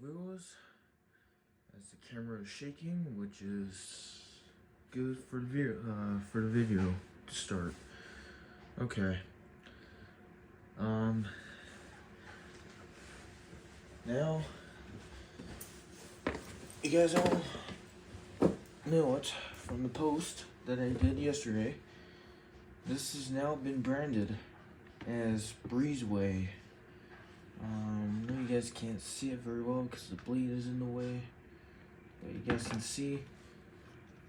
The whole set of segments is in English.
viewers, as the camera is shaking, which is good for the video to start. Okay. Now you guys all know it from the post that I did yesterday. This has now been branded as BreezeWay. I know you guys can't see it very well because the blade is in the way, but you guys can see.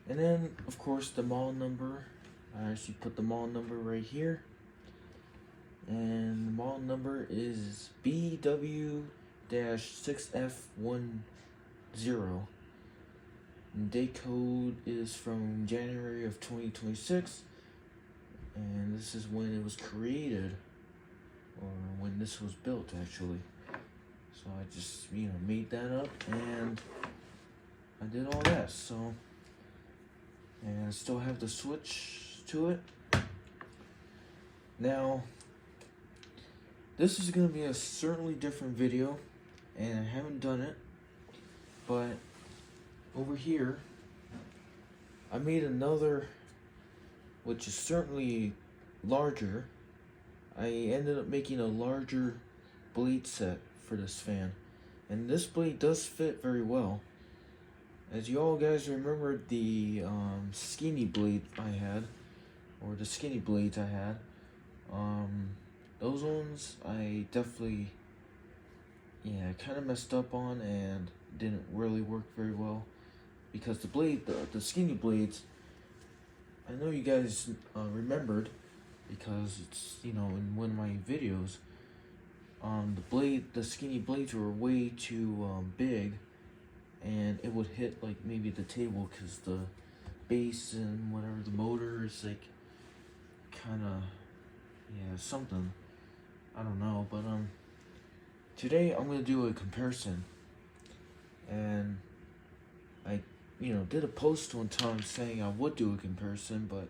And then, of course, the model number. I actually put the model number right here. And the model number is BW-6F10. And date code is from January of 2026. And this is when it was created, or when this was built actually. So I just, made that up and I did all that. So, and I still have the switch to it. Now, this is going to be a certainly different video, and I haven't done it, but over here, I made another, which is certainly larger. I ended up making a larger blade set for this fan, and this blade does fit very well. As you all guys remember, the skinny blade I had, or the skinny blades I had, those ones I definitely, kind of messed up on and didn't really work very well, because the blade, the skinny blades, I know you guys remembered, because it's, in one of my videos, the skinny blades were way too big, and it would hit like maybe the table because the base and whatever, the motor is like kind of, something, I don't know. But today I'm gonna do a comparison, and I did a post one time saying I would do a comparison, but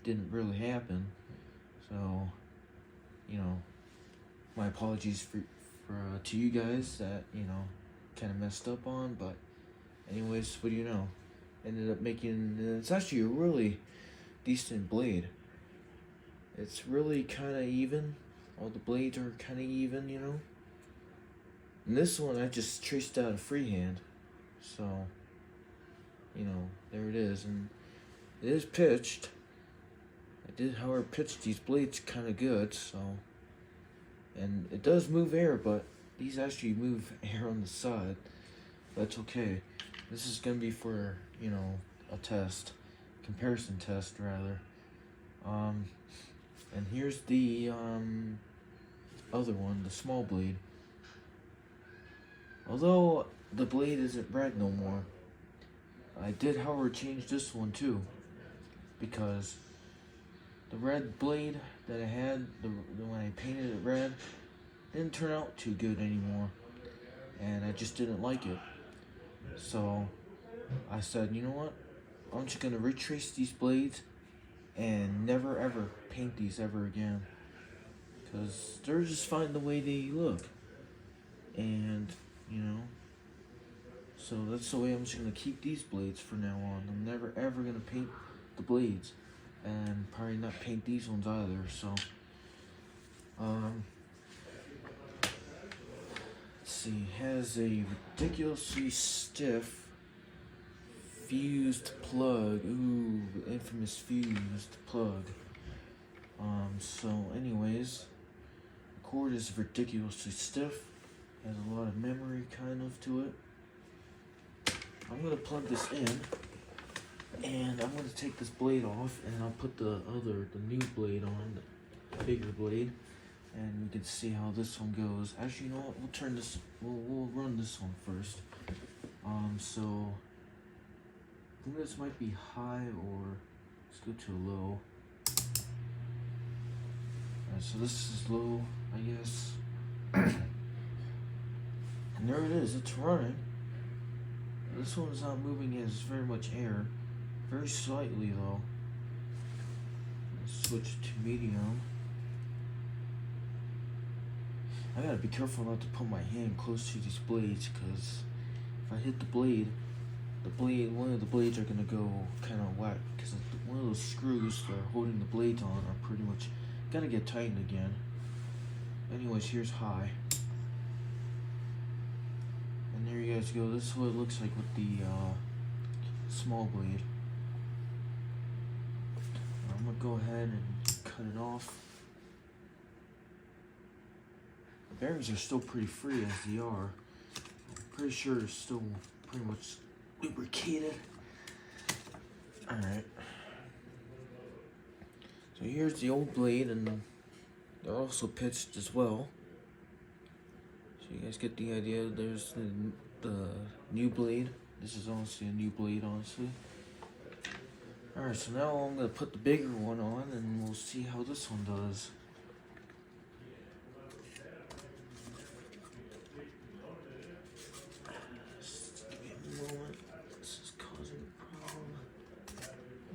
didn't really happen. So, my apologies for to you guys that kind of messed up on. But anyways, what do you know? Ended up making, it's actually a really decent blade. It's really kind of even. All the blades are kind of even, And this one I just traced out a freehand. So, there it is. And it is pitched. I did, however, pitch these blades kind of good, so. And it does move air, but these actually move air on the side. That's okay. This is going to be for, a test. Comparison test, rather. And here's the other one, the small blade. Although the blade isn't red no more, I did, however, change this one too, because the red blade that I had, when I painted it red, didn't turn out too good anymore, and I just didn't like it. So I said, you know what, I'm just gonna retrace these blades and never ever paint these ever again, because they're just fine the way they look. And so that's the way I'm just gonna keep these blades for now on. I'm never ever gonna paint the blades, and probably not paint these ones either. So let's see, has a ridiculously stiff fused plug. Ooh, the infamous fused plug. So anyways, the cord is ridiculously stiff, has a lot of memory kind of to it. I'm gonna plug this in, and I'm gonna take this blade off, and I'll put the new blade on, the bigger blade, and we can see how this one goes. Actually, you know what? We'll run this one first. So I think this might be high, or let's go to low. Alright, so this is low, I guess. And there it is. It's running. This one's not moving as very much air. Very slightly though. Let's switch to medium. I gotta be careful not to put my hand close to these blades, because if I hit the blade, one of the blades are gonna go kind of whack, because one of those screws that are holding the blades on are pretty much gotta get tightened again. Anyways, here's high. And there you guys go. This is what it looks like with the small blade. I'm gonna go ahead and cut it off. The bearings are still pretty free as they are. I'm pretty sure it's still pretty much lubricated. Alright. So here's the old blade, and they're also pitched as well. So you guys get the idea. There's the new blade. This is honestly a new blade, honestly. Alright, so now I'm going to put the bigger one on, and we'll see how this one does. Just give me a moment. This is causing a problem.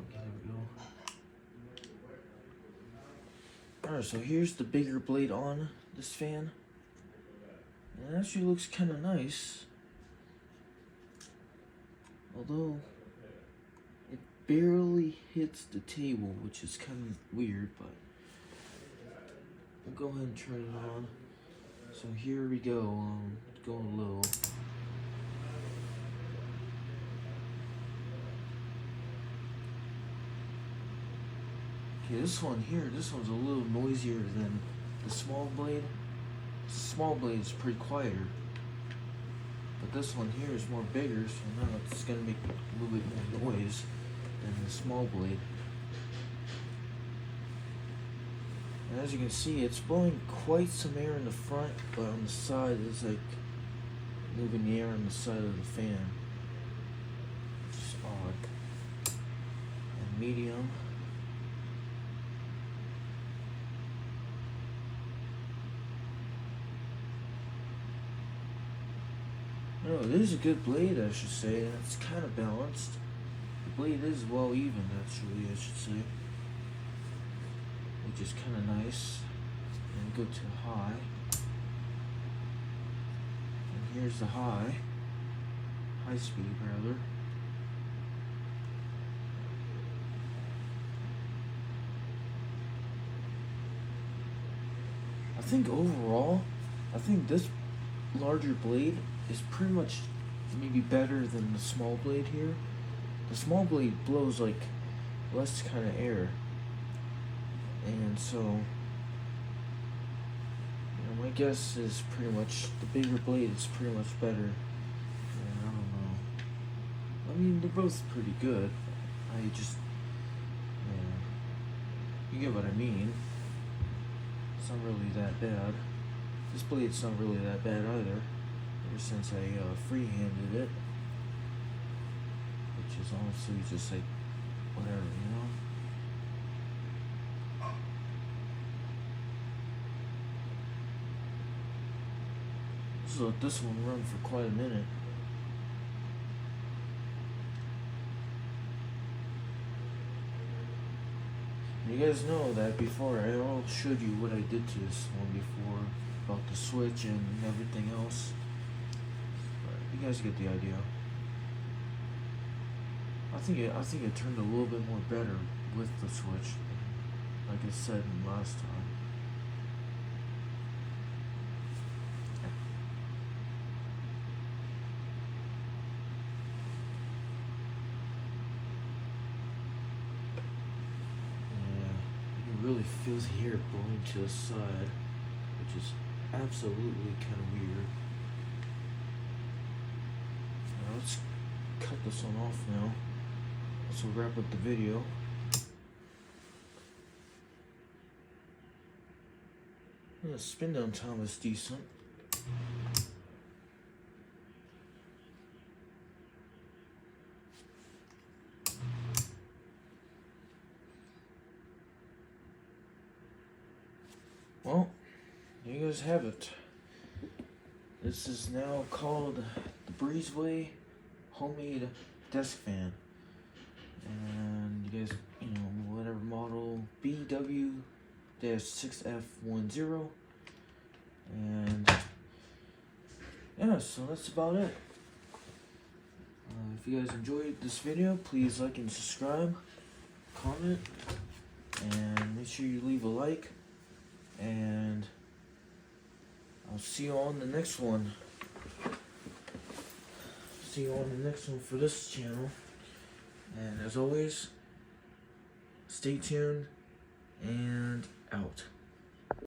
Okay, there we go. Alright, so here's the bigger blade on this fan. And it actually looks kind of nice. Although it barely hits the table, which is kind of weird, but we'll go ahead and turn it on. So here we go, going low. Okay, this one's a little noisier than the small blade. The small blade is pretty quieter. But this one here is more bigger, so now it's gonna make a little bit more noise than the small blade. And as you can see, it's blowing quite some air in the front, but on the side it's like moving the air on the side of the fan. It's odd. And medium. No, it is a good blade, I should say. It's kind of balanced. The blade is well evened, actually, I should say. Which is kind of nice. And go to high. And here's the high. High speed, rather. I think overall, this larger blade is pretty much maybe better than the small blade here. The small blade blows like less kind of air, and so my guess is pretty much the bigger blade is pretty much better. And I don't know. I mean, they're both pretty good. I just, you get what I mean. It's not really that bad. This blade's not really that bad either. Ever since I free-handed it, which is honestly just like whatever, you know. Just let this one run for quite a minute. You guys know that before I all showed you what I did to this one before about the switch and everything else. You guys get the idea. I think it turned a little bit more better with the switch, like I said last time. Yeah, you can really feel the air blowing to the side, which is absolutely kind of weird. Let's cut this one off now. So wrap up the video. The spin down time is decent. Well, there you guys have it. This is now called the BreezeWay homemade desk fan, and you guys, whatever model BW-6F10. And yeah, so that's about it. If you guys enjoyed this video, please like and subscribe, comment, and make sure you leave a like. And I'll see you on the next one. See you on the next one for this channel. And as always, stay tuned and out.